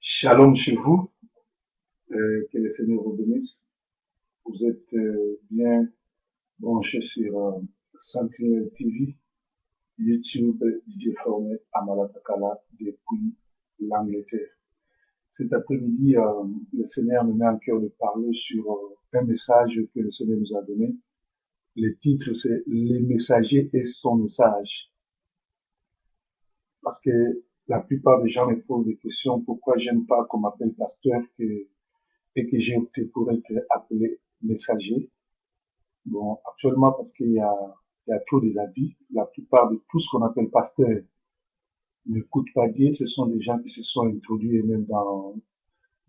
Shalom chez vous, que le Seigneur vous bénisse. Vous êtes bien branchés sur Sentinel TV, YouTube, DJ Formé à Malatakala depuis l'Angleterre. Cet après-midi, le Seigneur me met en cœur de parler sur un message que le Seigneur nous a donné. Le titre, c'est Les messagers et son message. Parce que la plupart des gens me posent des questions, pourquoi j'aime pas qu'on m'appelle pasteur et que j'ai opté pour être appelé messager. Bon, actuellement, parce qu'il y a trop des habits, la plupart de tout ce qu'on appelle pasteur ne coûte pas Dieu, ce sont des gens qui se sont introduits même dans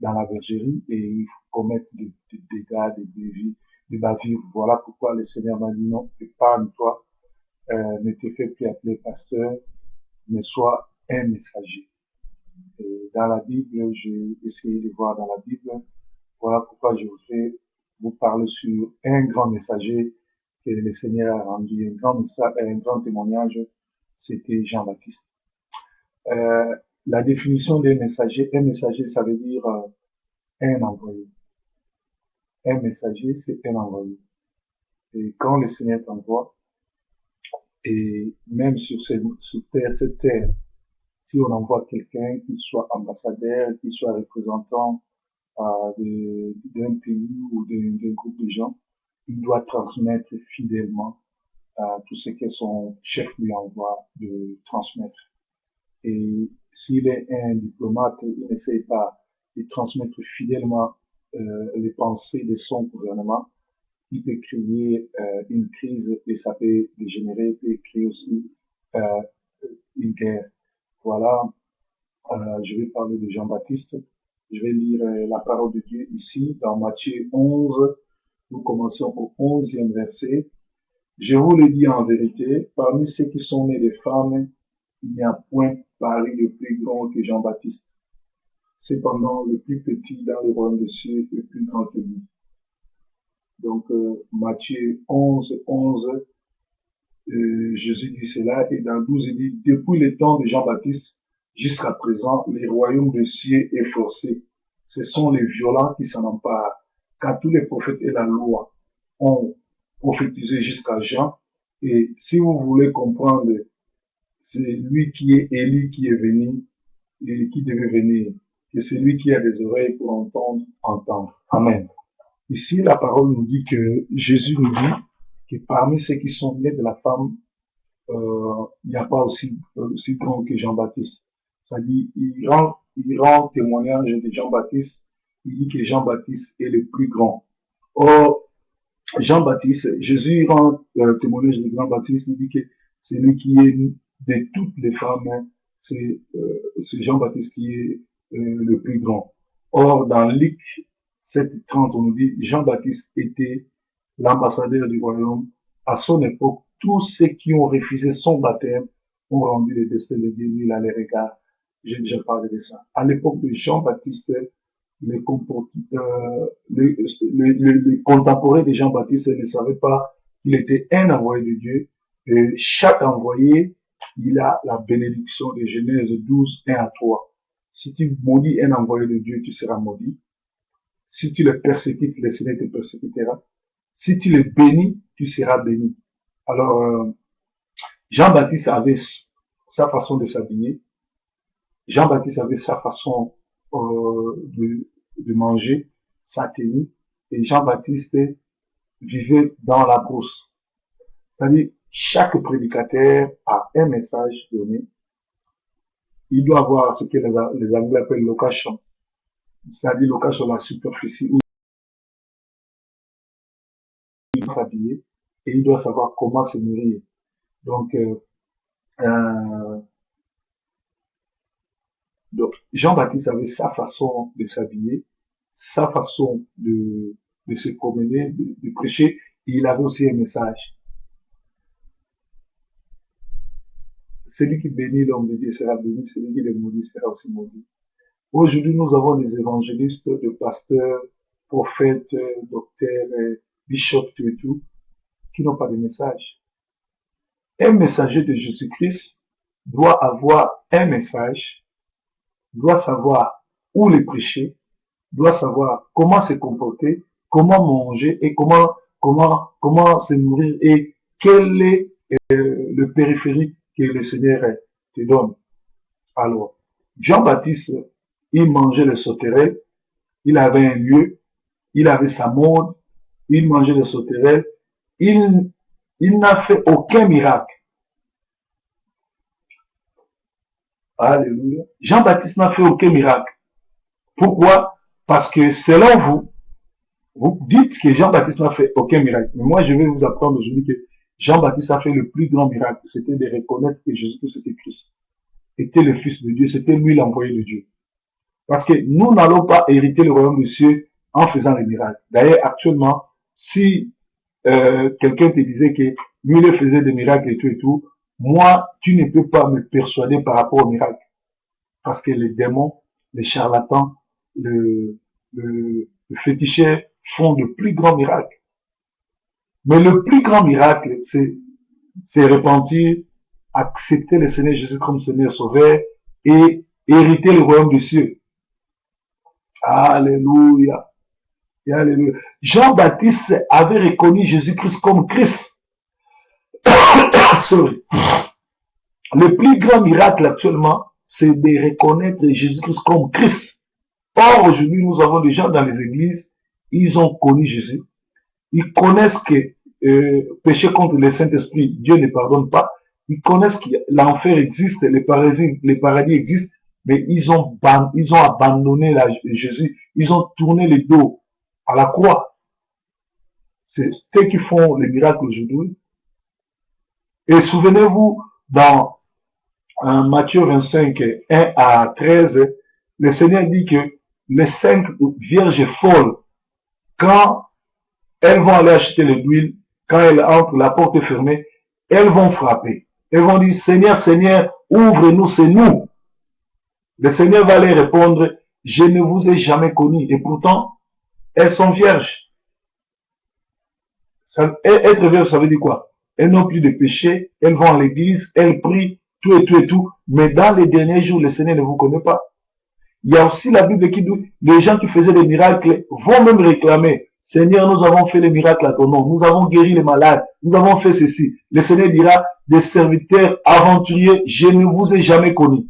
la bergerie et ils commettent des dégâts, des bavures. Voilà pourquoi le Seigneur m'a dit non, épargne-toi, ne te fais plus appeler pasteur, mais sois un messager. Et dans la Bible, j'ai essayé de voir dans la Bible. Voilà pourquoi je voudrais vous parler sur un grand messager que le Seigneur a rendu, un grand témoignage, c'était Jean-Baptiste. Euh, la définition d'un messager, un messager, ça veut dire un envoyé. Un messager, c'est un envoyé. Et quand le Seigneur t'envoie, et même sur cette terre, si on envoie quelqu'un, qu'il soit ambassadeur, qu'il soit représentant d'un pays ou d'un groupe de gens, il doit transmettre fidèlement tout ce que son chef lui envoie de transmettre. Et s'il est un diplomate, il n'essaie pas de transmettre fidèlement les pensées de son gouvernement. Il peut créer une crise et ça peut dégénérer, il peut créer aussi euh, une guerre. Voilà, je vais parler de Jean-Baptiste. Je vais lire la parole de Dieu ici dans Matthieu 11. Nous commençons au 11e verset. Je vous le dis en vérité, parmi ceux qui sont nés des femmes, il n'y a point paru de plus grand que Jean-Baptiste. Cependant, le plus petit dans le royaume des cieux est plus grand que lui. Donc, Matthieu 11, 11, Jésus dit cela, et dans le 12, il dit, depuis le temps de Jean-Baptiste jusqu'à présent, les royaumes des cieux est forcé. Ce sont les violents qui s'en emparent. Car tous les prophètes et la loi ont prophétisé jusqu'à Jean. Et si vous voulez comprendre, c'est lui qui est Élie qui est venu et qui devait venir. Et c'est lui qui a des oreilles pour entendre, entendre. Amen. Ici, la parole nous dit que Jésus nous dit que parmi ceux qui sont nés de la femme, il n'y a pas aussi grand que Jean-Baptiste. C'est-à-dire, il rend témoignage de Jean-Baptiste. Il dit que Jean-Baptiste est le plus grand. Or, Jean-Baptiste, Jésus rend témoignage de Jean-Baptiste, il dit que c'est lui qui est de toutes les femmes, c'est Jean-Baptiste qui est le plus grand. Or, dans Luc 7:30, on nous dit Jean-Baptiste était l'ambassadeur du royaume. À son époque, tous ceux qui ont refusé son baptême ont rendu le destin de Dieu, il a les regards. J'ai déjà parlé de ça. À l'époque de Jean-Baptiste, les, les contemporains de Jean-Baptiste ne savaient pas qu'il était un envoyé de Dieu. Et chaque envoyé, il a la bénédiction de Genèse 12, 1 à 3. Si tu maudis un envoyé de Dieu, tu seras maudit. Si tu le persécutes, le Seigneur te persécutera. Si tu le bénis, tu seras béni. Alors, Jean-Baptiste avait sa façon de s'habiller. Jean-Baptiste avait sa façon de manger, sa tenue. Et Jean-Baptiste vivait dans la brousse. C'est-à-dire, chaque prédicateur a un message donné. Il doit avoir ce que les Anglais appellent location. C'est-à-dire location, la superficie où il doit s'habiller et il doit savoir comment se nourrir. Donc, donc Jean-Baptiste avait sa façon de s'habiller, sa façon de se promener, de prêcher, et il avait aussi un message. Celui qui bénit l'homme de Dieu sera béni, celui qui le maudit sera aussi maudit. Aujourd'hui, nous avons des évangélistes, des pasteurs, prophètes, docteurs, bishops, tout et tout, qui n'ont pas de message. Un messager de Jésus-Christ doit avoir un message, doit savoir ou le prêcher doit savoir comment se comporter, comment manger et comment se nourrir et quel est le périphérique que le Seigneur te donne. Alors, Jean-Baptiste, il mangeait le sauterelles, il avait un lieu, il avait sa mode, il mangeait le sauterelles, il n'a fait aucun miracle. Alléluia. Jean-Baptiste n'a fait aucun miracle. Pourquoi? Parce que selon vous, vous dites que Jean-Baptiste n'a fait aucun miracle. Mais moi, je vais vous apprendre aujourd'hui que Jean-Baptiste a fait le plus grand miracle. C'était de reconnaître que Jésus-Christ était Christ, était le Fils de Dieu, c'était lui l'envoyé de Dieu. Parce que nous n'allons pas hériter le royaume des cieux en faisant les miracles. D'ailleurs, actuellement, si quelqu'un te disait que lui, il faisait des miracles et tout, moi, tu ne peux pas me persuader par rapport aux miracles. Parce que les démons, les charlatans, le féticheur font de plus grands miracles. Mais le plus grand miracle, c'est repentir, accepter le Seigneur Jésus comme Seigneur Sauveur et hériter le royaume des cieux. Alléluia. Alléluia. Jean-Baptiste avait reconnu Jésus-Christ comme Christ. Sorry. Le plus grand miracle actuellement, c'est de reconnaître Jésus-Christ comme Christ. Or, aujourd'hui, nous avons des gens dans les églises, ils ont connu Jésus. Ils connaissent que péché contre le Saint-Esprit, Dieu ne pardonne pas. Ils connaissent que l'enfer existe, les paradis existent, mais ils ont abandonné Jésus. Ils ont tourné le dos à la croix. C'est ceux qui font les miracles aujourd'hui. Et souvenez-vous, dans Matthieu 25, 1 à 13, le Seigneur dit que les 5 vierges folles, quand elles vont aller acheter de l'huile, quand elles entrent, la porte est fermée, elles vont frapper. Elles vont dire, Seigneur, Seigneur, ouvre-nous, c'est nous. Le Seigneur va leur répondre, je ne vous ai jamais connu. Et pourtant, elles sont vierges. Être vierge, ça veut dire quoi? Elles n'ont plus de péché, elles vont à l'église, elles prient, tout et tout et tout. Mais dans les derniers jours, le Seigneur ne vous connaît pas. Il y a aussi la Bible qui dit, les gens qui faisaient des miracles vont même réclamer, Seigneur, nous avons fait des miracles à ton nom, nous avons guéri les malades, nous avons fait ceci. Le Seigneur dira, des serviteurs aventuriers, je ne vous ai jamais connus.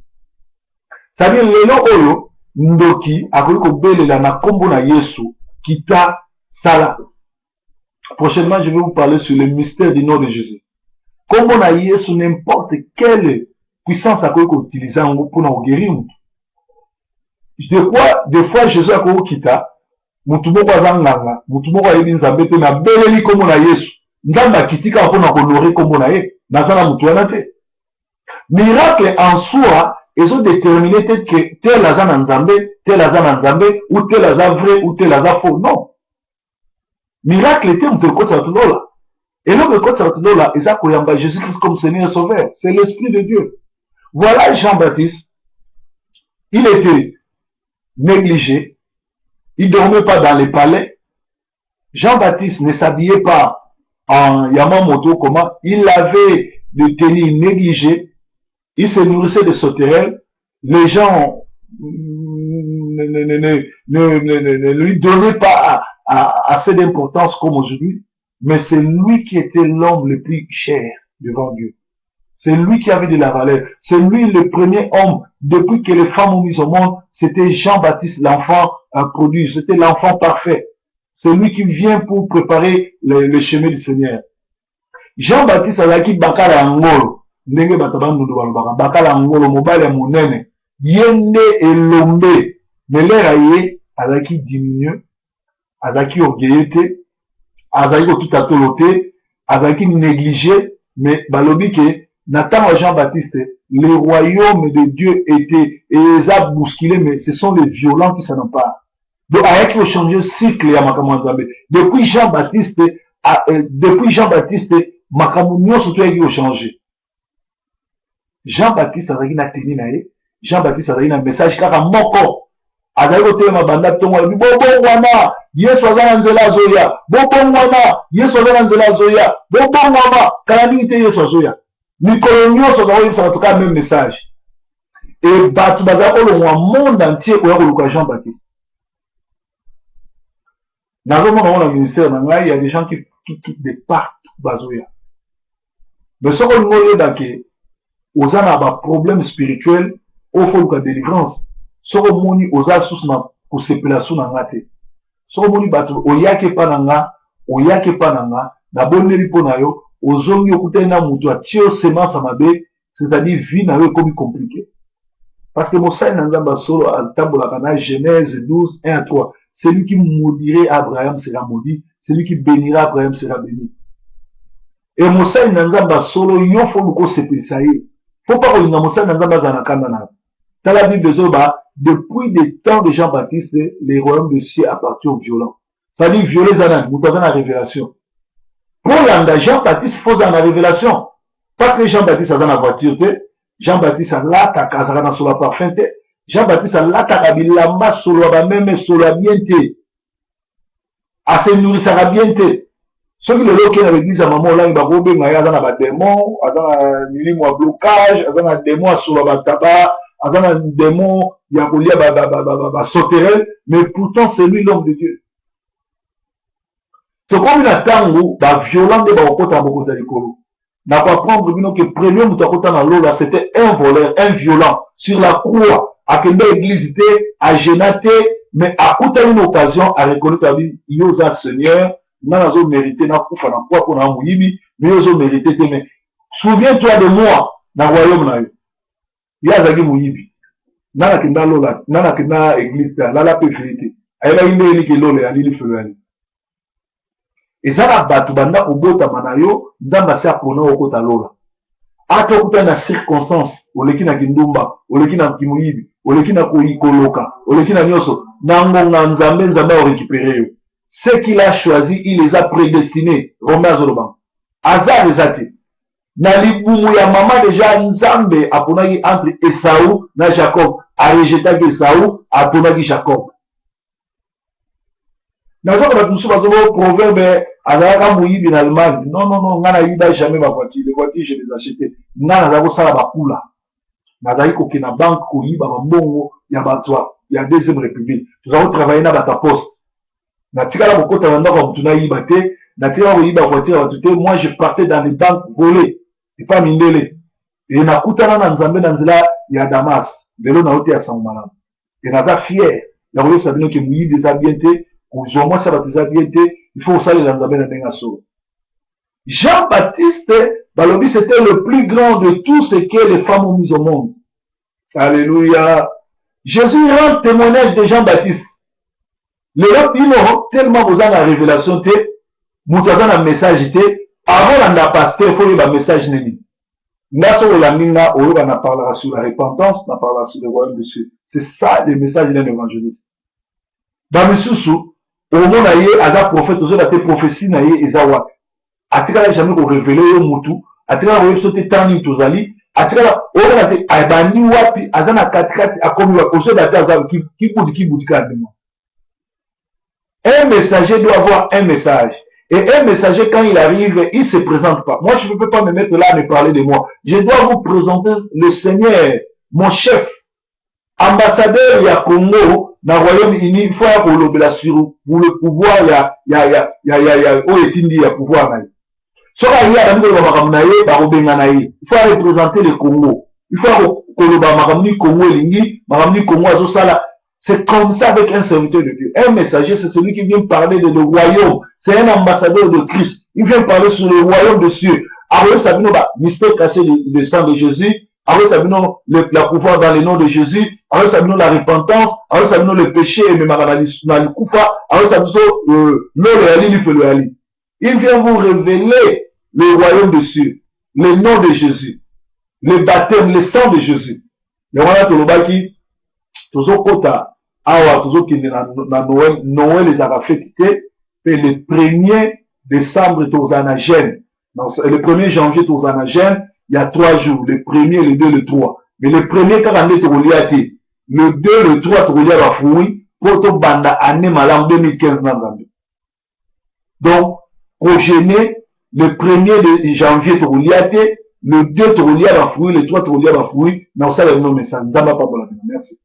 Ça veut dire, lelo oyo, ndoki, akoli kobelela na kombo na Yesu, kita sala. Prochainement, je vais vous parler sur le mystère du nom de Jésus. Kombo na Yesu, n'importe quelle puissance akoli utiliser pour nous guérir. Des fois, Jésus a kogo kita, mutu moko azanganga, mutu moko ayebi nzambe te na beleli kombo na Yesu. Nzambe akitika mpona konorer kombo na ye, nazana mutu wana te. Miracle en soi, ils ont déterminé que tel aza na nzambe, tel aza na nzambe, ou tel aza vrai, ou tel aza faux. Non. Miracle était mutu kota watulola. Et donc, kota watulola, eza koyamba Jésus-Christ comme Seigneur et Sauveur. C'est l'Esprit de Dieu. Voilà Jean-Baptiste. Il était négligé. Il ne dormait pas dans les palais. Jean-Baptiste ne s'habillait pas en Yamamoto, comment? Il avait des tenues négligées. Il se nourrissait de sauterelles. Les gens ne lui donnaient pas assez d'importance comme aujourd'hui. Mais c'est lui qui était l'homme le plus cher devant Dieu. C'est lui qui avait de la valeur. C'est lui le premier homme. Depuis que les femmes ont mis au monde, c'était Jean-Baptiste, l'enfant produit. C'était l'enfant parfait. C'est lui qui vient pour préparer le chemin du Seigneur. Jean-Baptiste azaki bakala ngolo. Ndenge batabandu balobaka bakala ngolo mobali ya monene. Yende elombe. Mais l'air aye azaki diminué, azaki orgueilleux, azaki tout atoloté, azaki négligé, mais balobi ke Nathan Jean-Baptiste, le royaume de Dieu était, et les a bousculés, mais ce sont les violents qui s'en emparent. Donc, avec qui ont changé le cycle à Makamanzambe. Depuis Jean-Baptiste, Makamounio surtout qui ont changé. Jean-Baptiste a n'a tenu naé. Jean-Baptiste a un message car à moko. Azali kote ma banda tongo bi bobo wana Yesu azana nzela zoya. Bobo wana Yesu azana nzela zoya. Bobo wana kala ngi te Yesu zoya. Mikolo nyonso za oyebisa bato ka même message. Et battu le monde entier pour Jean-Baptiste. Dans le ministère, il y a des gens qui quittent de partout. Mais ce qu'on voit, aux a problème spirituel, au faut que délivrance. Ce qu'on voit, aux a sous pour se placer dans la tête. Ce qu'on voit, au yake pananga, na bonne riponayo, aux zongi okutena mutu a tio semence à mabe, c'est-à-dire vie n'a pas comme compliqué. Parce que Moussa Nzamba solo à Tambola Kana, Genèse 12, 1 à 3. Celui qui maudirait Abraham sera maudit, celui qui bénira Abraham sera béni. Et Moussa Nzamba solo, il faut nous séparer. Faut pas qu'on ait Moussa Nzamba Zanakana. Dans la Bible de Zoba, depuis des temps de Jean-Baptiste, les royaumes de ciel appartiennent aux violents. Ça dit violer Zanan, nous avons la révélation. Pour l'anda, Jean-Baptiste faut dans la révélation. Parce que Jean-Baptiste a dans la voiture, Jean-Baptiste a là, ta casarana sur la parfum, Jean-Baptiste a là, ta kabilamba sur la même, sur la bienté. A se nourrir ça la bienté. Ceux qui le loquent dans l'église à maman, là, il va rober, il y a un démon, il y a un minimum à blocage, il y a un démon sur la tabac, il y a un démon, il y a un sauterelle, mais pourtant c'est lui l'homme de Dieu. C'est comme une attaque où, violent de Baokota à Boko Zalikolo. N'a pas prendre que le premier Moutakota dans l'eau, là, c'était un voleur, un violent, sur la croix, à quelle église était, à Génaté, mais à toute une occasion, à reconnaître la vie, il y a Seigneur, n'a pas mérité, n'a pas fait quoi pour un mouibi, mais il a mérité, mais souviens-toi de moi, dans le royaume, là, il y a Zagi mouibi. N'a pas l'eau là, n'a pas église là, n'a pas fait. Elle a une église qui est l'eau, là, il fait. Et ça la batu banda obota manayo nzamba sa pona okota lola ata okuta na circonstance oleki na kindumba oleki na kimuyibi oleki na koikoloka oleki na nyoso nangonga nzambe o récupérer yo ce qu'il a choisi il les a prédestinés Romains Zoloban hasard ezate na libumu ya mama déjà nzambe aponaki entre Esaü na Jacob a rejeté Esaü aponaki Jacob. Nazo ba tusu ba zo proverbe azaka muyibi na Allemagne. Non, ngana yida jamais ma voiture. Les voitures je les acheté. Ngana za ko sala ba kula. Nazali ko kina banque ko yiba ba mbongo ya batwa ya deuxième république. Nous avons travaillé na bata poste. Na tikala bokota na ndako mutuna yiba te, na tikala ko yiba voiture ba tuté. Moi je partais dans les banques volées. Et pas mindele. Et na kutana na nzambe na nzela ya Damas. Lelo na hote ya Saumana. Et naza fier. La voyez ça bino ke muyibi za bien te. Il faut ça les Jean-Baptiste, Balobi, c'était le plus grand de tout ce que les femmes ont mis au monde. Alléluia. Jésus rend témoignage de Jean-Baptiste. Les gens, ils ont tellement besoin de la révélation, nous avons un message, avant la pasteur, il faut un message. Nous on parlera sur la repentance, on parlera sur le royaume de Dieu. C'est ça le message d'un évangéliste. Dans le sous au moment où Aza prophète, aux autres prophéties, Ezawa. Atikala jamais qu'on révélé au Moutou, Atikala qu'on sauté tani tozali, Atikala, on a dit, Aibani wapi, Azana katikati, akomi wapi, aux autres Aza, qui boudi kadema. Un messager doit avoir un message. Et un messager, quand il arrive, il se présente pas. Moi, je ne peux pas me mettre là et me parler de moi. Je dois vous présenter le Seigneur, mon chef, ambassadeur ya Congo, dans le Royaume-Uni, il faut avoir sur pour le pouvoir, il y a pouvoir. Il faut représenter le Congo. Il faut que Congo, c'est comme ça avec un serviteur de Dieu. Un messager, c'est celui qui vient parler de le royaume. C'est un ambassadeur de Christ. Il vient parler sur le royaume de Dieu. Alors, ça vient mystère caché le sang de Jésus. Alors, ça vient le pouvoir dans le nom de Jésus. Alors, ça vient la repentance. Alors, ça vient le péché et même le koufa. Alors, ça vient il vient vous révéler le royaume de Dieu, le nom de Jésus, le baptême, le sang de Jésus. Mais voilà, tout le baki, toujours kota, awa, toujours qui na Noël les a fait et le 1er décembre, Torzanagène. Le 1er janvier, Torzanagène, il y a 3 jours, le 1er, le 2, le 3. Mais le 1er, quand on est relié, le 2, le 3, relié à la fouille, pour tout banda année malam 2015 dans Zambie. Donc, progéné, le 1er de janvier, relié, le 2 tokolia ba fruit, le 3 tokolia ba fruit, na osala no message nzamba pa bola. Merci.